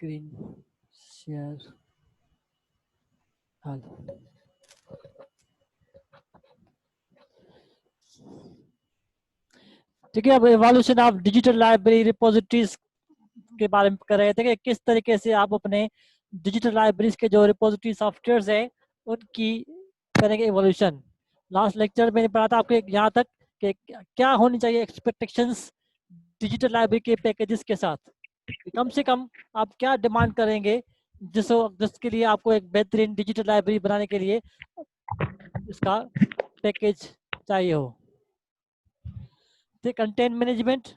Screen share हाल। ठीक है, अब evolution of digital library repositories के बारे में कर रहे थे कि किस तरीके से आप अपने डिजिटल लाइब्रेरीज के जो रिपोजिटरी सॉफ्टवेयर्स हैं उनकी करेंगे इवोल्यूशन। लास्ट लेक्चर में पढ़ा था आपको यहाँ तक कि क्या होनी चाहिए एक्सपेक्टेशंस डिजिटल लाइब्रेरी के पैकेजेस के साथ, कम से कम आप क्या डिमांड करेंगे जिसके लिए आपको एक बेहतरीन डिजिटल लाइब्रेरी बनाने के लिए इसका पैकेज चाहिए हो। कंटेंट मैनेजमेंट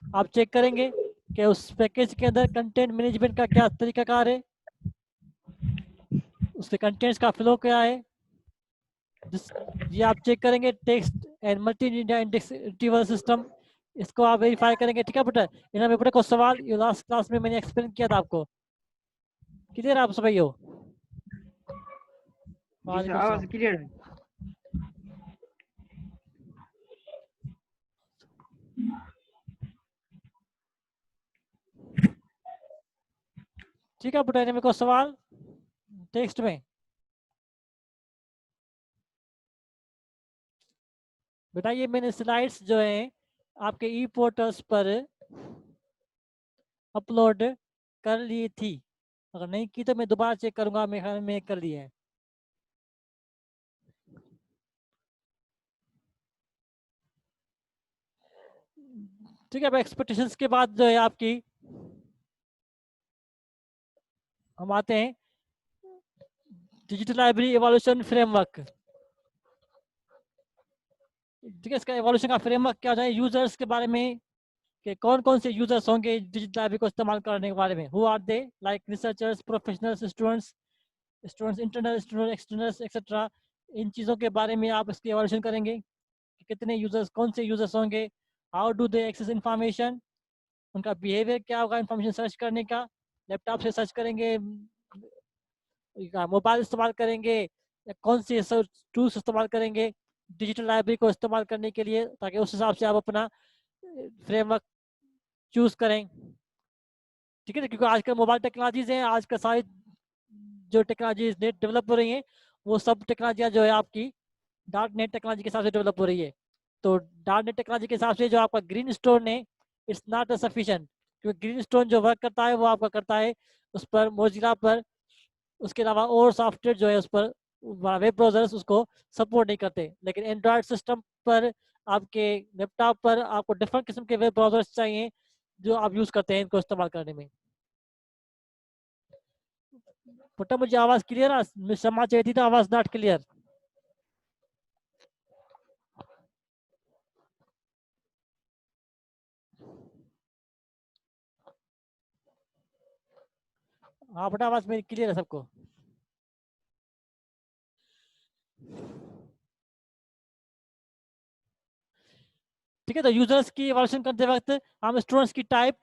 आप चेक करेंगे कि उस पैकेज के अंदर कंटेंट मैनेजमेंट का क्या तरीकाकार है, उसके कंटेंट्स का फ्लो क्या है, ये आप चेक करेंगे। Text and multi index retrieval system, इसको आप वेरीफाई करेंगे। ठीक है बेटा, इन्होंने बेटा को सवाल ये लास्ट क्लास में मैंने एक्सप्लेन किया था आपको, क्लियर आप सभी हो? जी सर, आवाज क्लियर है। ठीक है बेटा, इन्हें मेरे को सवाल टेक्स्ट में। बेटा ये मैंने स्लाइड्स जो है आपके ई पोर्टल्स पर अपलोड कर ली थी, अगर नहीं की तो मैं दोबारा चेक करूंगा। मेरे ख्याल में कर ली है। ठीक है, अब एक्सपेक्टेशंस के बाद जो है आपकी हम आते हैं डिजिटल लाइब्रेरी इवोल्यूशन फ्रेमवर्क। ठीक है, इसका इवोल्यूशन का फ्रेमवर्क क्या हो जाए, यूजर्स के बारे में कि कौन कौन से यूजर्स होंगे डिजिटल लाइब्रेरी को इस्तेमाल करने के बारे में। Who are they, like researchers, professionals, students, internal student, externals etcetera. इन चीज़ों के बारे में आप इसकी इवोल्यूशन करेंगे कि कितने यूजर्स, कौन से यूजर्स होंगे, how do they access information, उनका बिहेवियर क्या होगा इंफॉर्मेशन सर्च करने का, लैपटॉप से सर्च करेंगे, मोबाइल इस्तेमाल करेंगे, या कौन से टूल्स इस्तेमाल करेंगे डिजिटल लाइब्रेरी को इस्तेमाल करने के लिए, ताकि उस हिसाब से आप अपना फ्रेमवर्क चूज करें। ठीक है, क्योंकि आजकल मोबाइल टेक्नोलॉजीज हैं, आजकल सारी जो टेक्नोलॉजीज नेट डेवलप हो रही हैं वो सब टेक्नोलॉजियाँ जो है आपकी डार्क नेट टेक्नोलॉजी के हिसाब से डेवलप हो रही है। तो डार्क नेट टेक्नोलॉजी के हिसाब से जो आपका ग्रीन स्टोन है इट्स नॉट सफिशिएंट, क्योंकि ग्रीन स्टोन जो वर्क करता है वो आपका करता है उस पर मोजिला पर, उसके अलावा और सॉफ्टवेयर जो है उस पर वेब ब्राउजर्स उसको सपोर्ट नहीं करते। लेकिन एंड्रॉयड सिस्टम पर, आपके लैपटॉप पर आपको डिफरेंट किस्म के वेब ब्राउजर्स चाहिए जो आप यूज करते हैं इनको इस्तेमाल करने में। बेटा मुझे आवाज क्लियर है, क्षमा चाहिए थी तो आवाज नॉट क्लियर। हाँ बेटा, आवाज मेरी क्लियर है सबको? ठीक है, तो यूजर्स की इवैल्यूएशन करते वक्त हम स्टूडेंट्स की टाइप,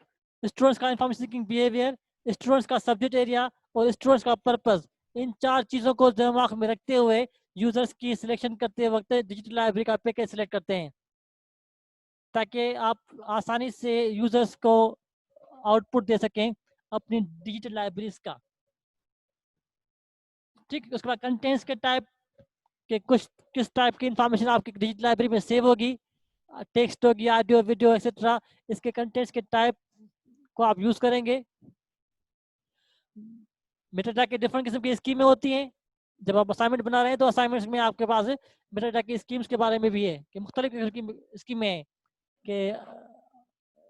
स्टूडेंट्स का इंफॉर्मेशन सीकिंग बिहेवियर, स्टूडेंट्स का सब्जेक्ट एरिया और स्टूडेंट्स का पर्पस, इन चार चीजों को दिमाग में रखते हुए यूजर्स की सिलेक्शन करते वक्त डिजिटल लाइब्रेरी का पैकेज सिलेक्ट करते हैं, ताकि आप आसानी से यूजर्स को आउटपुट दे सकें अपनी डिजिटल लाइब्रेरीज का। ठीक, उसके बाद कंटेंट्स के टाइप के कुछ किस टाइप की इंफॉर्मेशन आपकी डिजिटल लाइब्रेरी में सेव होगी, टेक्स्ट होगी, ऑडियो, वीडियो एक्सेट्रा, इसके कंटेंट्स के टाइप को आप यूज करेंगे। मेटाडाटा के डिफरेंट किस्म की स्कीमें होती हैं, जब आप असाइनमेंट बना रहे हैं तो असाइनमेंट्स में आपके पास मेटाडाटा की स्कीम्स के बारे में भी है कि मुख्तलिफ किस्म की स्कीमें हैं कि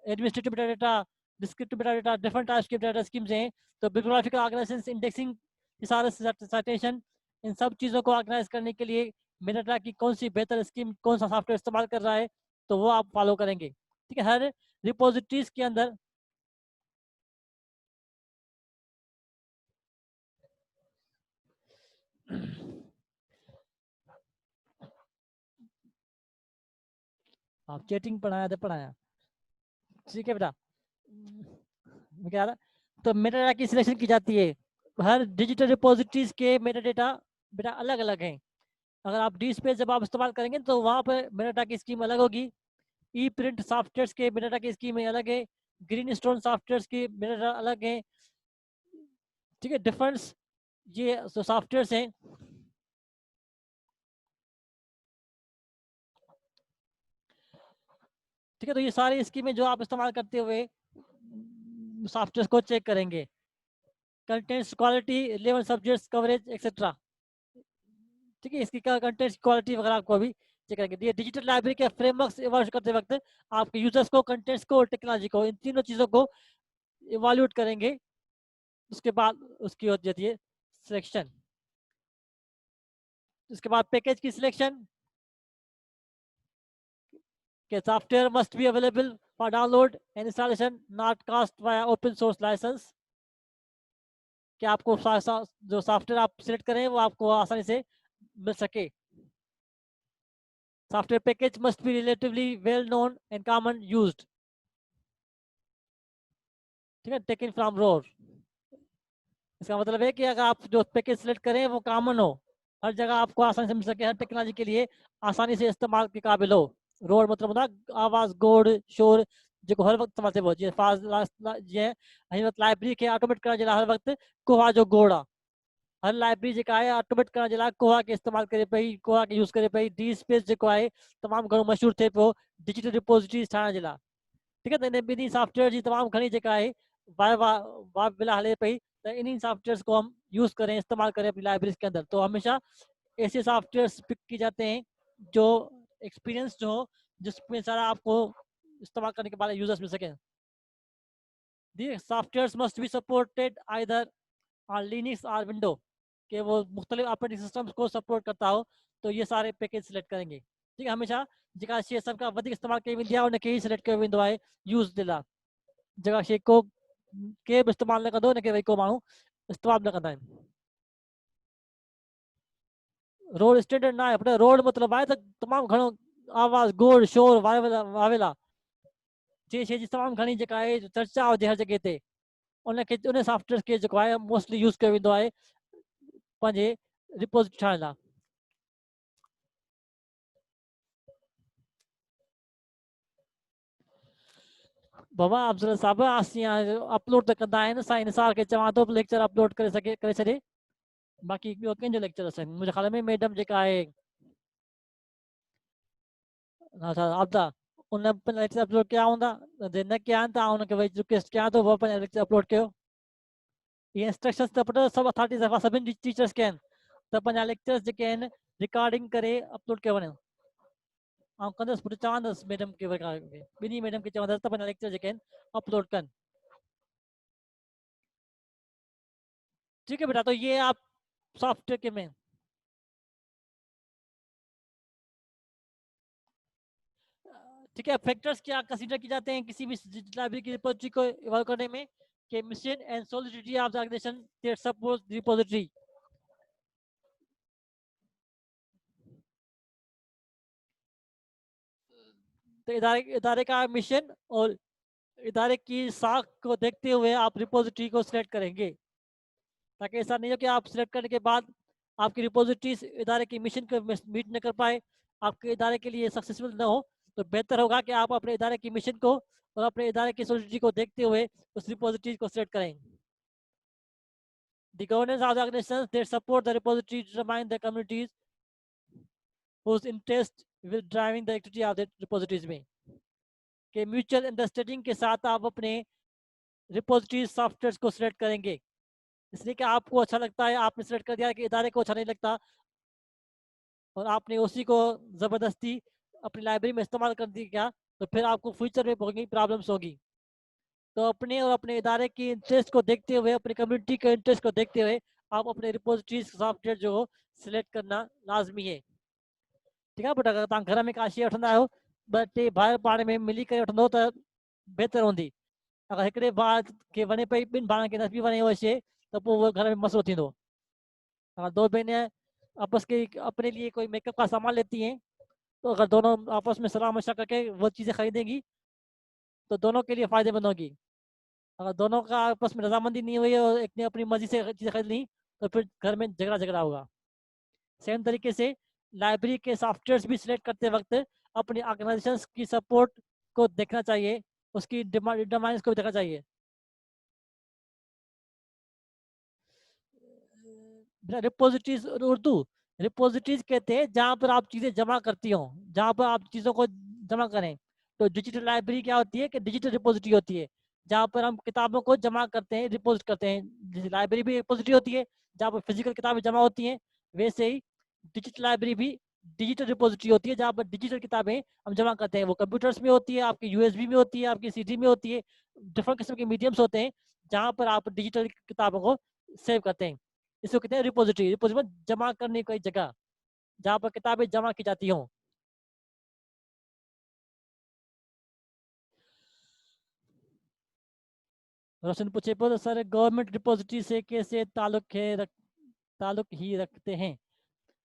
administrative metadata, descriptive metadata, different types की मेटाडाटा स्कीम्स हैं। तो बिब्लियोग्राफिकल ऑर्गेनाइजेशन, इंडेक्सिंग, साइटेशन, इन सब चीज़ों को ऑर्गेनाइज करने के लिए मेटाडाटा की कौन सी बेहतर स्कीम, कौन सा सॉफ्टवेयर इस्तेमाल कर रहा है, तो वो आप फॉलो करेंगे। ठीक है, हर रिपोजिटरीज के अंदर आप चैटिंग पढ़ाया तो पढ़ाया। ठीक है बेटा, मैं कह रहा, तो मेटाडाटा की सिलेक्शन की जाती है। हर डिजिटल रिपोजिटरीज के मेटाडाटा बेटा अलग अलग हैं। अगर आप डी स्पेस जब आप इस्तेमाल करेंगे तो वहाँ पर मेटाडाटा की स्कीम अलग होगी। ई प्रिंट सॉफ्टवेयर के मेटाडाटा की स्कीम अलग है, ग्रीन स्टोन सॉफ्टवेयर की मेटाडाटा अलग है, ठीक है, डिफरेंस ये जो सॉफ्टवेयर हैं ठीक है, तो ये सारी स्कीमें जो आप इस्तेमाल करते हुए सॉफ्टवेयर को चेक करेंगे, contents quality, 11 subjects coverage etcetera. ठीक है, इसकी कंटेंट्स क्वालिटी वगैरह आपको अभी चेक करेंगे। ये डिजिटल लाइब्रेरी के फ्रेमवर्क इवॉल्व करते वक्त आपके यूजर्स को, कंटेंट्स को और टेक्नोलॉजी को, इन तीनों चीज़ों को इवैल्यूएट करेंगे। उसके बाद उसकी हो जाती है सिलेक्शन। उसके बाद पैकेज की सिलेक्शन के software must be available for download and installation, not cost via open source licence. कि आपको जो सॉफ्टवेयर आप सिलेक्ट करें वो आपको आसानी से मिल सके। Software package must be relatively well known and common used. ठीक है, टेकन फ्रॉम रोर। इसका मतलब है कि अगर आप जो पैकेज सिलेक्ट करें वो कॉमन हो, हर जगह आपको आसानी से मिल सके, हर टेक्नोलॉजी के लिए आसानी से इस्तेमाल के काबिल हो। रोड मतलब होता आवाज, गोड़, शोर जो हर वक्त इस्तेमाल से वो जे फाज जे हर वक्त लाइब्रेरी के ऑटोमेट करण जे हर वक्त कोहा जो गोड़ा हर लाइब्रेरी जेका है ऑटोमेट करण जे लाइ कोहा के इस्तेमाल करे पई, कोहा के यूज़ करे पई। डी स्पेस जेको आहे तमामु घणो मशहूर थिए पियो डिजिटल रिपोजिटरीज ठाहिण जे लाइ। ठीक है, तो इन ॿिन्ही सॉफ्टवेयर जी तमामु घणी जेका आहे वाह बिला हले पई, तो इन्हीं सॉफ्टवेयर को हम यूज़ करें, इस्तेमाल करें अपनी लाइब्रेरी के अंदर। तो हमेशा ऐसे सॉफ्टवेयर पिक की जाते हैं जो एक्सपीरियंस जो हो, जिसमें सारा आपको इस्तेमाल करने के बाद यूजर्स मिल सके। दी software must be supported either on Linux और विंडो, कि वो मुख्तलिफ ऑपरेटिंग सिस्टम्स को सपोर्ट करता हो, तो ये सारे पैकेज सिलेक्ट करेंगे। ठीक है, हमेशा जेका शइ सभ खां वधीक इस्तेमालु कई वेंदी आहे उनखे ई सिलेक्ट कयो वेंदो आहे यूज़ जे लाइ। जेका शइ को के बि इस्तेमालु न कंदो उनखे वरी को माण्हू इस्तेमालु न कंदा आहिनि। रोड स्टैंडर्ड ना है, पर रोड मतलब आहे त तमामु घणो आवाज़, गोड़, शोर वावेला जे शइ जी तमामु घणी जेका आहे चर्चा हुजे हर जॻह ते, उनखे उन सॉफ्टवेयर खे जेको आहे मोस्टली यूज़ कयो वेंदो आहे पंहिंजे रिपोजिटरी ठाहिण लाइ। बाबा अफ़ज़ल साहब, असीं अपलोड त कंदा आहिनि, साईं निसार खे चवां थो लेक्चर अपलोड करे छॾे। बाक़ी ॿियो कंहिंजो लेक्चर असां मुंहिंजे ख़्याल में मैडम जेका आहे आपदा उन पंहिंजा लेक्चर अपलोड कया हूंदा, जे न कया आहिनि त उनखे वरी रिक्वेस्ट कयां थो पंहिंजा लेक्चर अपलोड कयो। ये इंस्ट्रक्शंस त पुटु सभु अथॉरिटी दफ़ा सभिनी टीचर्स के आहिनि, त पंहिंजा लेक्चर्स जेके आहिनि रिकॉर्डिंग करे अपलोड कयो वञनि। ऐं कंदुसि पुटु, चवंदुसि मैडम खे, ॿिन्ही मैडम खे चवंदुसि त पंहिंजा लेक्चर जेके आहिनि अपलोड कनि। ठीक है बेटा, तो ये आप सॉफ्टवेयर के में ठीक है, फैक्टर्स क्या कंसीडर किए जाते हैं किसी भी लाइब्रेरी की रिपोजिटरी को इवॉल्व करने में, कि mission and solidity of the organisation that supports the repository. तो इदारे इदारे का मिशन और इदारे की साख को देखते हुए आप रिपोजिटरी को सिलेक्ट करेंगे, ताकि ऐसा नहीं हो कि आप सिलेक्ट करने के बाद आपकी रिपोजिटरी इदारे की मिशन को मीट न कर पाए, आपके इदारे के लिए सक्सेसफुल न हो। तो बेहतर होगा कि आप अपने इदारे की मिशन को और अपने इदारे की सॉलिडिटी को देखते हुए उस रिपोजिटरी को सिलेक्ट करें। The governance of the organizations that support the repository determine the communities whose interest will driving the activity of the repositories में, कि म्यूचुअल अंडरस्टैंडिंग के साथ आप अपने रिपोजिटरी सॉफ्टवेयर को सिलेक्ट करेंगे। इसलिए कि आपको अच्छा लगता है आपने सिलेक्ट कर दिया, कि इदारे को अच्छा नहीं लगता और आपने उसी को ज़बरदस्ती अपनी लाइब्रेरी में इस्तेमाल कर दिया, तो फिर आपको फ्यूचर में बहुत प्रॉब्लम्स होगी। तो अपने और अपने इदारे की इंटरेस्ट को देखते हुए, अपनी कम्युनिटी के इंटरेस्ट को देखते हुए आप अपने रिपोजिटरी सॉफ्टवेयर जो सिलेक्ट करना लाजमी है। ठीक है बेटा, अगर तव्हां घर में का शइ वठंदा आहियो, ॿ टे भाउ पाण में मिली करे वठंदो त बहितर हूंदी। अगर हिकिड़े भाउ खे वणे पई, ॿिनि भाउनि खे न पई वणे उहा शइ, त पोइ उहो घर में मसइलो थींदो। अगर दो बहनें आपस के अपने लिए कोई मेकअप का सामान लेती हैं, तो अगर दोनों आपस में सलाह मशवरा करके वो चीज़ें खरीदेंगी तो दोनों के लिए फ़ायदेमंद होगी। अगर दोनों का आपस में रजामंदी नहीं हुई और एक ने अपनी मर्जी से चीज़ें खरीद ली, तो फिर घर में झगड़ा झगड़ा होगा। सेम तरीके से लाइब्रेरी के सॉफ्टवेयर भी सिलेक्ट करते वक्त अपनी ऑर्गेनाइजेशन की सपोर्ट को देखना चाहिए, उसकी डिमांड्स को भी देखना चाहिए। रिपोजिटरीज उर्दू, रिपोजिटरीज कहते हैं जहाँ पर आप चीज़ें जमा करती हो, जहाँ पर आप चीज़ों को जमा करें। तो डिजिटल लाइब्रेरी क्या होती है कि डिजिटल रिपोजिटरी होती है, जहाँ पर हम किताबों को जमा करते हैं, रिपोजिट करते हैं। लाइब्रेरी भी रिपोजिटरी होती है जहाँ पर फिजिकल किताबें जमा होती हैं, वैसे ही डिजिटल लाइब्रेरी भी डिजिटल रिपोजिटरी होती है जहाँ पर डिजिटल किताबें हम जमा करते हैं। वो कंप्यूटर्स में होती है, आपकी यूएसबी में होती है, आपकी सीडी में होती है, डिफरेंट किस्म के मीडियम्स होते हैं जहाँ पर आप डिजिटल किताबों को सेव करते हैं। इसको कहते हैं रिपोजिटरी। रिपोजिटरी में जमा करने की जगह जहाँ पर किताबें जमा की जाती हों। रोशन पूछे पर सर गवर्नमेंट रिपोजिटरी से कैसे ताल्लुक ही रखते हैं।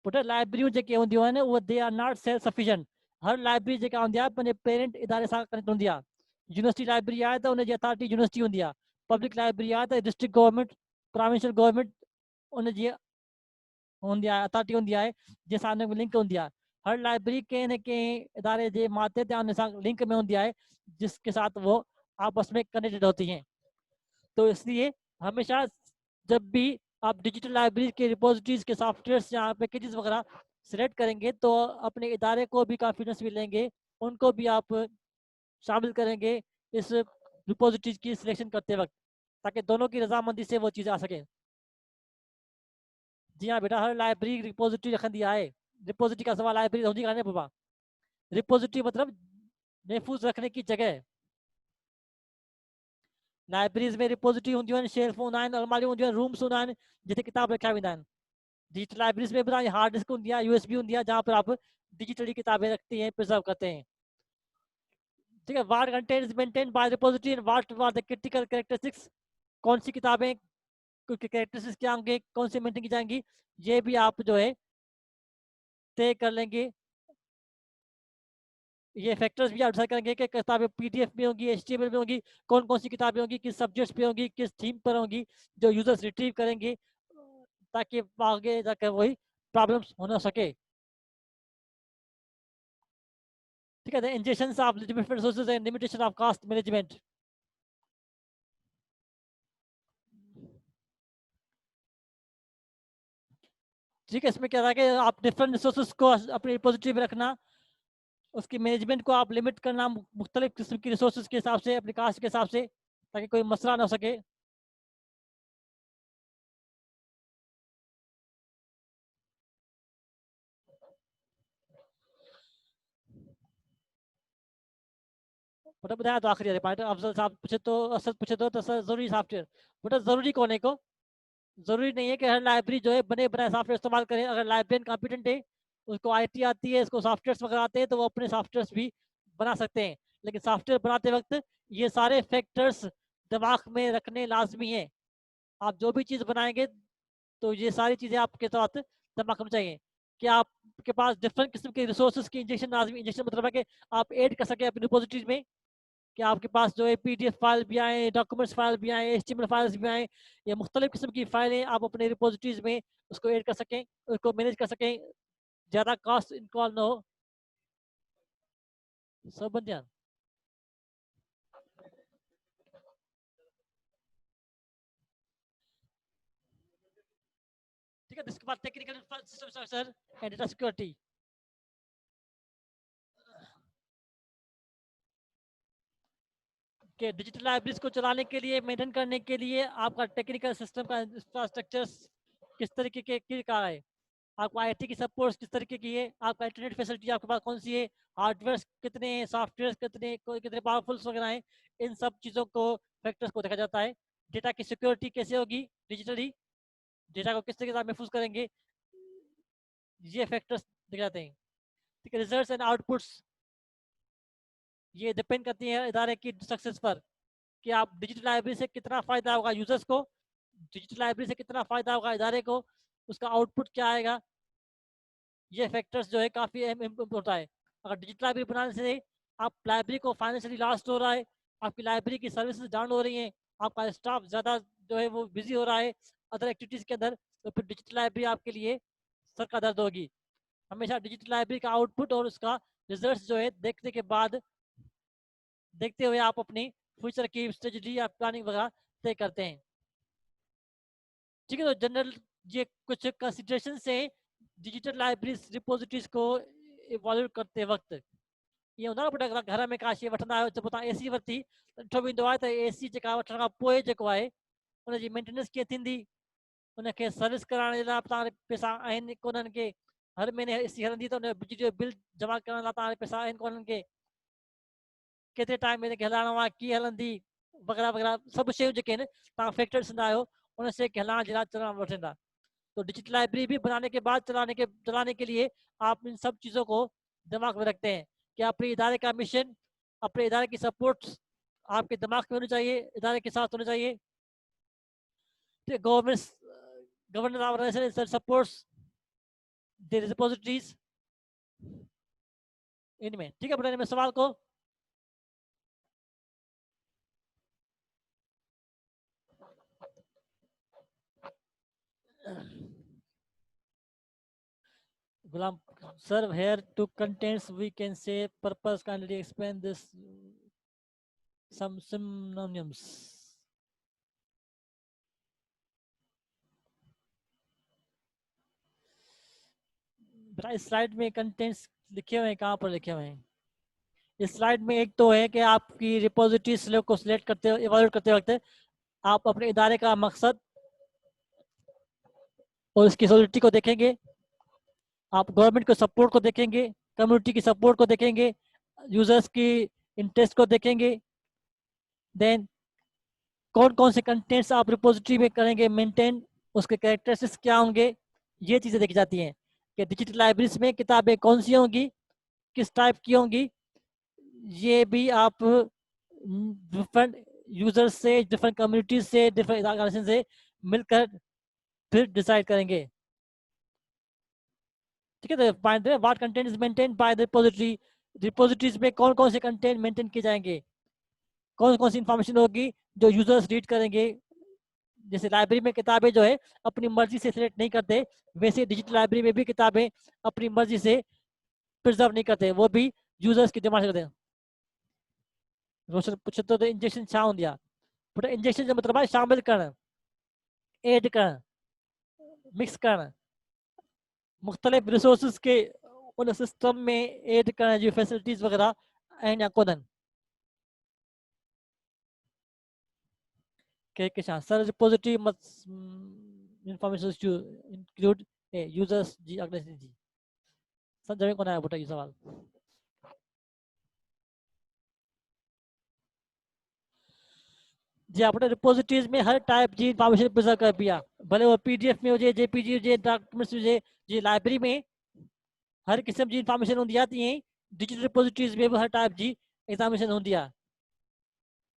पुट लाइब्रेरियूं जेके हूंदियूं आहिनि उहे they are not self sufficient. हर लाइब्रेरी जेका हूंदी आहे पंहिंजे पेरेंट इदारे सां कनेक्ट हूंदी आहे। यूनिवर्सिटी लाइब्रेरी आहे त उनजी अथॉरिटी यूनिवर्सिटी हूंदी आहे। पब्लिक लाइब्रेरी आहे त डिस्ट्रिक्ट गवर्नमेंट, प्रोविंशियल गवर्नमेंट उनजी हूंदी आहे, अथॉरिटी हूंदी आहे जंहिंसां हुन में लिंक हूंदी आहे। हर लाइब्रेरी कंहिं न कंहिं इदारे जे माते ते हुन सां लिंक में हूंदी है जिसके साथ वो आपस में कनेक्टेड होती हैं। तो इसलिए हमेशा जब भी आप डिजिटल लाइब्रेरी के रिपोजिटरीज के सॉफ्टवेयर या पैकेजेस वगैरह सिलेक्ट करेंगे तो अपने इदारे को भी कॉन्फिडेंस भी लेंगे, उनको भी आप शामिल करेंगे इस रिपोजिटरीज की सिलेक्शन करते वक्त, ताकि दोनों की रजामंदी से वो चीज़ आ सके। जी हाँ बेटा, हर लाइब्रेरी रिपोजिटरी रखंदी है। रिपोजिटरी का सवाल लाइब्रेरी होंदी कान्हे बाबा। रिपोजिटरी मतलब महफूज रखने की जगह। लाइब्रेरीज़ में रिपोजिटरी हूंदियूं आहिनि, शेल्फ हूंदा आहिनि, अलमारियूं हूंदियूं आहिनि, रूम्स हूंदा आहिनि जिते किताब रखिया वेंदा आहिनि। डिजिटल लाइब्रेरीज में भी हार्ड डिस्क होती है, यूएसबी होती है जहाँ पर आप डिजिटली किताबें रखती हैं, प्रिजर्व करते हैं। ठीक है, what contents maintain by repository and what are the critical characteristics. कौन सी किताबें कैरेक्टरिस्टिक्स क्या होंगे, कौन सी मेंटेन की जाएंगी, ये भी आप जो है तय कर लेंगे। ये फैक्टर्स भी आप डिसाइड करेंगे कि किताबें पीडीएफ में होंगी, एचटीएमएल में होंगी, कौन कौन सी किताबें होंगी, किस सब्जेक्ट्स पे होंगी, किस थीम पर होंगी, जो यूजर्स रिट्रीव करेंगे, ताकि आगे जाकर वही प्रॉब्लम्स होना सके। ठीक है, the ingestions of different resources and limitation of cost management। ठीक है, इसमें क्या था कि आप डिफरेंट रिसोर्सेज को अपनी रिपोजिटरी में रखना, उसकी मैनेजमेंट को आप लिमिट करना मुख्तलिफ किस्म की रिसोर्सेज के हिसाब से, अपनी कास्ट के हिसाब से, ताकि कोई मसला ना हो सके। बेटा ॿुधाया तो आख़िरी वाले पॉइंट, अफजल साहब पूछे तो, असद पूछे तो सर ज़रूरी सॉफ्टवेयर। बेटा ज़रूरी कोने को, ज़रूरी नहीं है कि हर लाइब्रेरी जो है बने बनाए सॉफ्टवेयर इस्तेमाल करें। अगर लाइब्रेरियन कॉम्पिटेंट है, उसको आईटी आती है, इसको सॉफ्टवेयर वगैरह आते हैं, तो वो अपने सॉफ्टवेयर भी बना सकते हैं। लेकिन सॉफ्टवेयर बनाते वक्त ये सारे फैक्टर्स दिमाग में रखने लाजमी है। आप जो भी चीज़ बनाएंगे तो ये सारी चीज़ें आपके साथ दिमाग में चाहिए कि आपके पास डिफरेंट किस्म के रिसोर्सेज की इंजेक्शन लाजमी। इंजेक्शन मतलब है कि आप ऐड कर सके अपनी रिपोजिटरीज में, कि आपके पास जो है पीडीएफ फाइल भी आए, डॉक्यूमेंट्स फाइल भी आए, एचटीएमएल फाइल्स भी आए, ये मुख्तलिफ किस्म की फाइलें आप अपने रिपोजिटरीज में उसको ऐड कर सकें, उसको मैनेज कर सकें, ज़्यादा कॉस्ट इन्वॉल्व ना हो। सब बन जाए। ठीक है, इसके बाद technical system structure and data security. के डिजिटल लाइब्रेरीज को चलाने के लिए, मेंटेन करने के लिए आपका टेक्निकल सिस्टम का इंफ्रास्ट्रक्चर किस तरीके के का है, आपको आईटी की सपोर्ट किस तरीके की है, आपका इंटरनेट फैसिलिटी आपके पास कौन सी है, हार्डवेयर कितने हैं, सॉफ्टवेयर कितने पावरफुल वगैरह हैं, इन सब चीज़ों को, फैक्टर्स को देखा जाता है। डेटा की सिक्योरिटी कैसे होगी डिजिटली, डेटा को किस तरीके से आप महफूज करेंगे, ये फैक्टर्स देखे जाते हैं। ठीक है, रिजल्ट्स एंड आउटपुट्स ये डिपेंड करती है इदारे की सक्सेस पर, कि आप डिजिटल लाइब्रेरी से कितना फ़ायदा होगा यूजर्स को, डिजिटल लाइब्रेरी से कितना फ़ायदा होगा इदारे को, उसका आउटपुट क्या आएगा। ये फैक्टर्स जो है काफ़ी अहम होता है। अगर डिजिटल लाइब्रेरी बनाने से आप लाइब्रेरी को फाइनेंशियली लॉस्ट हो रहा है, आपकी लाइब्रेरी की सर्विसेज डाउन हो रही हैं, आपका स्टाफ ज़्यादा जो है वो बिजी हो रहा है अदर एक्टिविटीज़ के अंदर, तो फिर डिजिटल लाइब्रेरी आपके लिए सर का दर्द होगी। हमेशा डिजिटल लाइब्रेरी का आउटपुट और उसका रिजल्ट जो है देखने के बाद, देखते हुए आप अपनी फ्यूचर की स्ट्रेटजी या प्लानिंग वगैरह तय करते हैं। ठीक है, तो जनरल ये कुछ कंसिडरेशन से डिजिटल लाइब्रेरीज रिपोजिटरीज को इवॉल्व करते वक्त ये होंदा न बेटा घर में का शइ वठंदा आहियो त तव्हां एसी वरिती ॾिठो वेंदो आहे त एसी जेका वठण खां पोइ जेको आहे उनजी मेंटेनेंस कीअं थींदी, उनखे सर्विस कराइण जे लाइ तव्हां पैसा आहिनि कोन्हनि के, हर महीने एसी हलंदी त उन बिजली जो बिल जमा करण लाइ तव्हां पैसा आहिनि कोन्हनि के, केतिरे टाइम में इनखे हलाइणो आहे, कीअं हलंदी वग़ैरह वग़ैरह सभु शयूं जेके आहिनि तव्हां फैक्टर ॾिसंदा आहियो उन शइ खे हलाइण जे लाइ चलाइण वठंदा। तो डिजिटल लाइब्रेरी भी बनाने के बाद चलाने के लिए आप इन सब चीज़ों को दिमाग में रखते हैं कि अपने इदारे का मिशन, अपने इदारे की सपोर्ट आपके दिमाग में होनी चाहिए, इदारे के साथ होनी चाहिए। Governance organisation supports the repositories इनमें, ठीक है बेटा, इनमें सवाल को Gulam, sir, here to contents we can say purpose. Kindly explain this some synonyms. बेटा इस स्लाइड में कंटेंट्स लिखे हुए हैं, कहाँ पर लिखे हुए हैं? इस स्लाइड में एक तो है कि आपकी रिपोजिटरी को सिलेक्ट करते इवैल्यूएट करते वक्त आप अपने इदारे का मकसद और उसकी सॉलिडिटी को देखेंगे, आप गवर्नमेंट के सपोर्ट को देखेंगे, कम्युनिटी की सपोर्ट को देखेंगे, यूजर्स की इंटरेस्ट को देखेंगे, देन कौन कौन से कंटेंट्स आप रिपोजिटरी में करेंगे मेंटेन, उसके कैरेक्टरिस्टिक्स क्या होंगे, ये चीज़ें देखी जाती हैं कि डिजिटल लाइब्रेरीज में किताबें कौन सी होंगी, किस टाइप की होंगी, ये भी आप डिफरेंट यूजर्स से, डिफरेंट कम्युनिटीज से, डिफरेंट ऑर्गेनाइजेशन से मिलकर फिर डिसाइड करेंगे। ठीक है, तो what content is maintain by the repository, repositories में कौन कौन से कंटेंट मेंटेन किए जाएंगे, कौन कौन सी इंफॉर्मेशन होगी जो यूजर्स रीड करेंगे। जैसे लाइब्रेरी में किताबें जो है अपनी मर्जी से सिलेक्ट नहीं करते, वैसे डिजिटल लाइब्रेरी में भी किताबें अपनी मर्जी से प्रिजर्व नहीं करते, वो भी यूजर्स की डिमांड करते हैं। रोशन पूछे तो इंजेक्शन छा होंदी आहे? पुट इंजेक्शन जो मतलब है शामिल करण, ऐड करण, मिक्स करण, मुख्तलिफ रिसोर्सेज के उन सिस्टम में ऐड करण जी फैसिलिटीज वगैरह आहिनि या कोन्हनि। के छा sir repository must information to include users जी ऑर्गेनाइजेशन जी, समझ में कोन आया बेटा ये सवाल? जी अपने रिपोजिटरीज में हर टाइप जी इंफॉर्मेशन प्रिजर्व कर पिया, भले वो पीडीएफ में हुजे, जेपीजी हुजे, डॉक्यूमेंट्स हुजे, जी लाइब्रेरी में हर किस्म जी इंफॉर्मेशन होंदी आहे, तीअं डिजिटल रिपोजिटरीज में भी हर टाइप जी इंफॉर्मेशन होंदी आहे।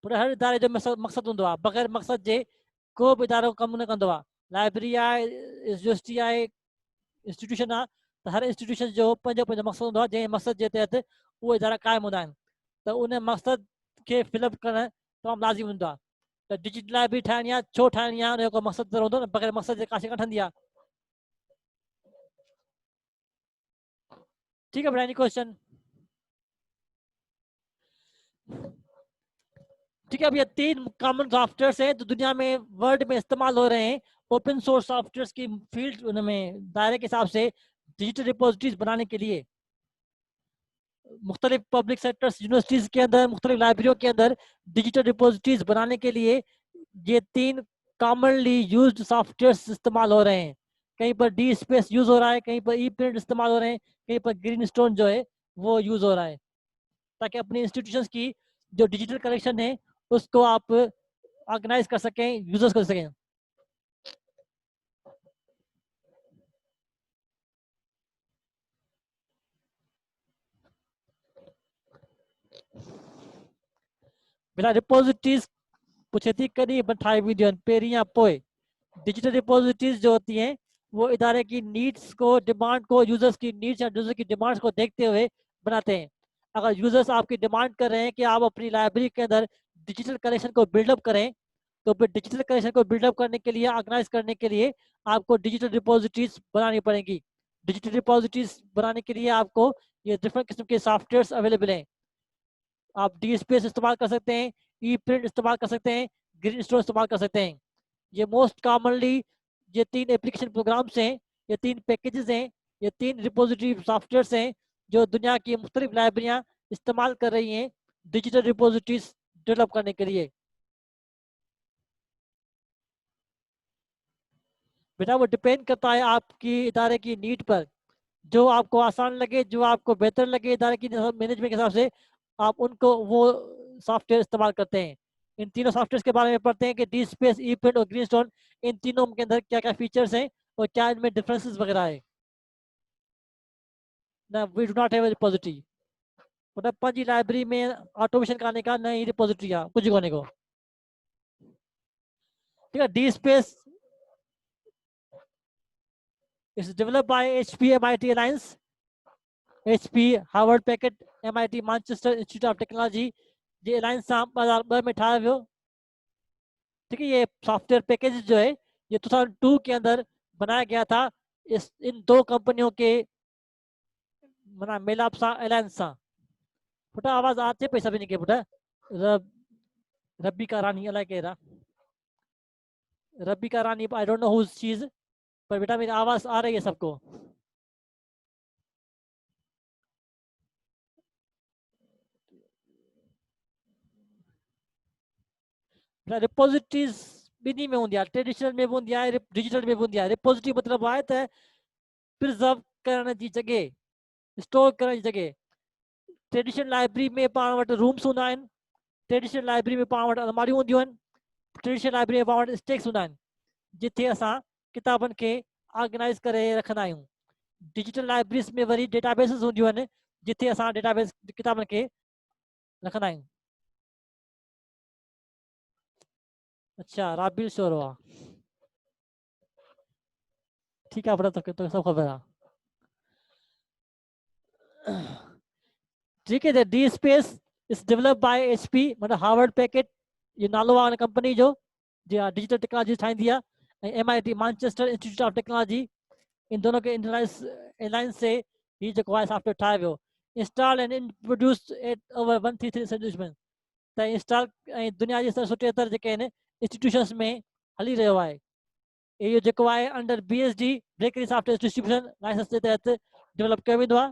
पर हर इदारे जो मक़सद होंदो आहे, बग़ैर मक़सद जे को बि इदारो कमु न कंदो आहे। लाइब्रेरी आहे, यूनिवर्सिटी आहे, इंस्टीट्यूशन आहे, त हर इंस्टीट्यूशन जो पंहिंजो पंहिंजो मक़सदु हूंदो आहे, जंहिं मक़सद जे तहत उहे इदारा क़ाइमु हूंदा आहिनि, त उन मक़सद खे फिलअप करणु तमामु लाज़िमी हूंदो आहे। त डिजिटल लाइब्रेरी ठाहिणी आहे, छो ठाहिणी आहे, उनजो को मक़सदु ज़रूरु हूंदो न, बग़ैर मक़सद जे का शइ ठहंदी आहे। ठीक है बेटा, एनी क्वेश्चन? ठीक है, अब ये 3 कॉमन सॉफ्टवेयर हैं जो दुनिया में वर्ल्ड में इस्तेमाल हो रहे हैं ओपन सोर्स सॉफ्टवेयर की फील्ड उनमें दायरे के हिसाब से डिजिटल रिपोजिटरीज बनाने के लिए। मुख्तलिफ पब्लिक सेक्टर्स यूनिवर्सिटीज के अंदर, मुख्तलिफ लाइब्रेरियों के अंदर डिजिटल रिपोजिटरीज बनाने के लिए ये 3 कॉमनली यूज्ड सॉफ्टवेयर इस्तेमाल हो रहे हैं। कहीं पर डी स्पेस यूज हो रहा है, कहीं पर ई प्रिंट इस्तेमाल हो रहे हैं, कहीं पर ग्रीन स्टोन जो है वो यूज हो रहा है, ताकि अपनी इंस्टीट्यूशंस की जो डिजिटल कलेक्शन है उसको आप ऑर्गेनाइज कर सकें, यूजर्स कर सकें। बिना रिपोजिटरीज पूछे थी कहीं ठाही वीडियो पेरी या पोए। डिजिटल रिपोजिटरीज जो होती हैं वो इदारे की नीड्स को, डिमांड को, यूजर्स की नीड्स या यूजर की डिमांड्स को देखते हुए बनाते हैं। अगर यूजर्स आपकी डिमांड कर रहे हैं कि आप अपनी लाइब्रेरी के अंदर डिजिटल कलेक्शन को बिल्डअप करें, तो फिर डिजिटल कलेक्शन को बिल्डअप करने के लिए, ऑर्गेनाइज करने के लिए आपको डिजिटल रिपोजिटरीज बनानी पड़ेंगी। डिजिटल रिपोजिटरीज बनाने के लिए आपको ये डिफरेंट किस्म के सॉफ्टवेयर अवेलेबल हैं। आप डी स्पेस इस्तेमाल कर सकते हैं, ई प्रिंट इस्तेमाल कर सकते हैं, ग्रीन स्टोन इस्तेमाल कर सकते हैं। ये मोस्ट कॉमनली ये 3 एप्लीकेशन प्रोग्राम्स हैं, ये 3 पैकेजेस हैं, ये 3 रिपोजिटरी सॉफ्टवेयर्स हैं जो दुनिया की मुख्तलिफ लाइब्रेरियाँ इस्तेमाल कर रही हैं डिजिटल रिपोजिटरीज डेवलप करने के लिए। बेटा वो डिपेंड करता है आपकी इदारे की नीड पर, जो आपको आसान लगे, जो आपको बेहतर लगे इदारे की मैनेजमेंट के हिसाब से, आप उनको वो सॉफ्टवेयर इस्तेमाल करते हैं। इन तीनों सॉफ्टवेयर के बारे में पढ़ते हैं कि डी स्पेस, ई प्रिंट और ग्रीनस्टोन, इन तीनों के अंदर क्या क्या फीचर्स हैं और क्या इनमें डिफरेंसेस वगैरह है ना। We do not have a repository, मतलब पंजी लाइब्रेरी में ऑटोमेशन करने का नई रिपोजिटरी है कुछ होने को। ठीक है, D space is developed by HP MIT alliance, HP Harvard packet MIT Manchester Institute of technology, ये अलायंस सां 2002 में ठाहियो वियो। ठीक है, ये सॉफ्टवेयर पैकेज जो है ये 2002 के अंदर बनाया गया था इन 2 कंपनियों के मना मेलाप सां, अलायंस सां। पुटा आवाज आते पे सभी के पुटा रब रब्बी का रानी अलाए केरा रब्बी का रानी, I don't know who she is, पर बेटा मेरी आवाज आ रही है सबको। रिपोजिटरीज ॿिन्ही में हूंदी आहे, ट्रेडिशनल में बि हूंदी आहे, डिजिटल में बि हूंदी आहे। रिपोजिटरी मतिलबु आहे त प्रिजर्व करण जी जॻह, स्टोर करण जी जॻह। ट्रेडिशनल लाइब्रेरी में पाण वटि रूम्स हूंदा आहिनि, ट्रेडिशनल लाइब्रेरी में पाण वटि अलमारियूं हूंदियूं आहिनि, ट्रेडिशनल लाइब्रेरी में पाण वटि स्टेक्स हूंदा आहिनि जिथे असां किताबनि खे ऑर्गेनाइज़ करे रखंदा आहियूं। डिजिटल लाइब्रेरीज़ में वरी डेटाबेसिस हूंदियूं आहिनि जिथे असां डेटाबेस किताबनि खे रखंदा आहियूं। अच्छा, राबिल शोरो आहे, ठीकु आहे, पर तोखे सभु ख़बर आहे। ठीक है, D space is developed by HP, मतलब हार्वर्ड पैकेट ये नालो आहे कंपनी जो जो डिजिटल टेक्नोलॉजी ठाहींदी आहे, ऐं MIT Manchester Institute of Technology, इन दोनों के अलायंस से ही जेको आहे सॉफ्टवेयर ठाहियो वियो। Install and introduce at over 133 establishment, त इंस्टॉल ऐं दुनिया जे 77 जेके आहिनि इंस्टीट्यूशंस में हली रहियो आहे। इहो जेको आहे under BSD Berkeley software distribution license के तहत डेवलप कयो वेंदो आहे।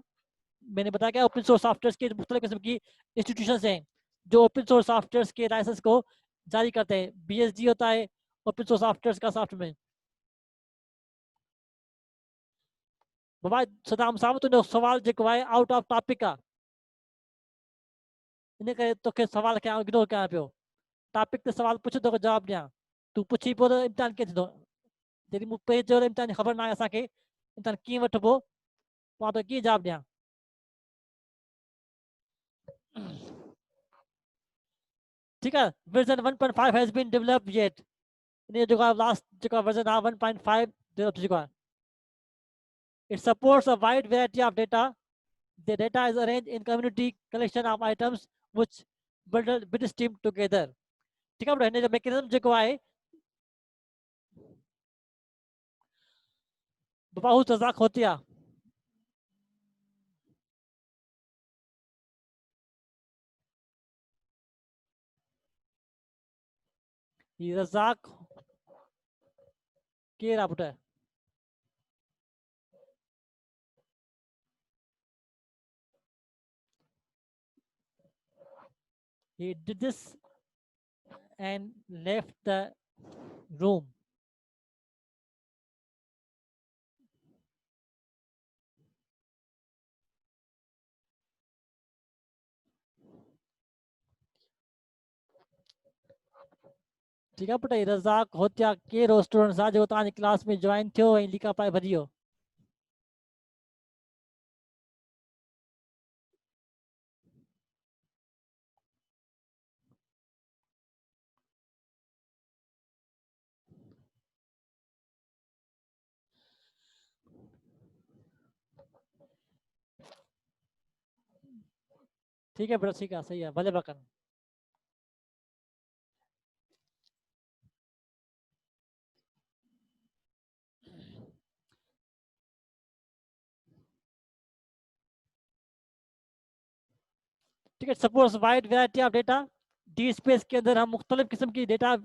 मैंने बताया कि ओपन सोर्स सॉफ्टवेयर के मुख्तलिफ किस्म की इंस्टीट्यूशंस हैं जो ओपन सोर्स सॉफ्टवेयर के लाइसेंस को जारी करते हैं। BSD होता है ओपन सोर्स सॉफ्टवेयर का सॉफ्टवेयर। बाबा सदाम साहब तुंहिंजो सवाल जेको आहे आउट ऑफ टॉपिक आहे, इन करे तोखे सवाल खे इग्नोर कयां पियो। टॉपिक ते सवाल पुछ तोखे जवाब ॾियां, तूं पुछी पोइ त इम्तिहान कीअं थींदो। जॾहिं मूं पहिरीं चयो इम्तिहान जी ख़बर न आहे असांखे इम्तिहान कीअं वठिबो, मां तोखे कीअं जवाब ॾियां। ठीक है, version 1.5 has been developed yet, इन जो लास्ट जो वर्जन आहे 1.5 डेवलप चुका है। It supports a wide variety of data. The data is arranged in community collection of items which build bitstream together. ठीक है, हिन जो मैकेनिज्म जेको आहे बहुत रज़ाक होती है। ये रज़ाक केर आहे put? He did this and left the room. ठीक है पुट, रज़ाक होतिया केर हो स्टूडेंट्स आहे जेको तव्हांजी क्लास में ज्वाइन थियो ऐं लिका पाए भॼी वियो? ठीक है बेटा, ठीक है, सही है, भले बकन। ठीक है, suppose wide variety of data. D space के अंदर हम मुख्तलिफ किस्म की डेटा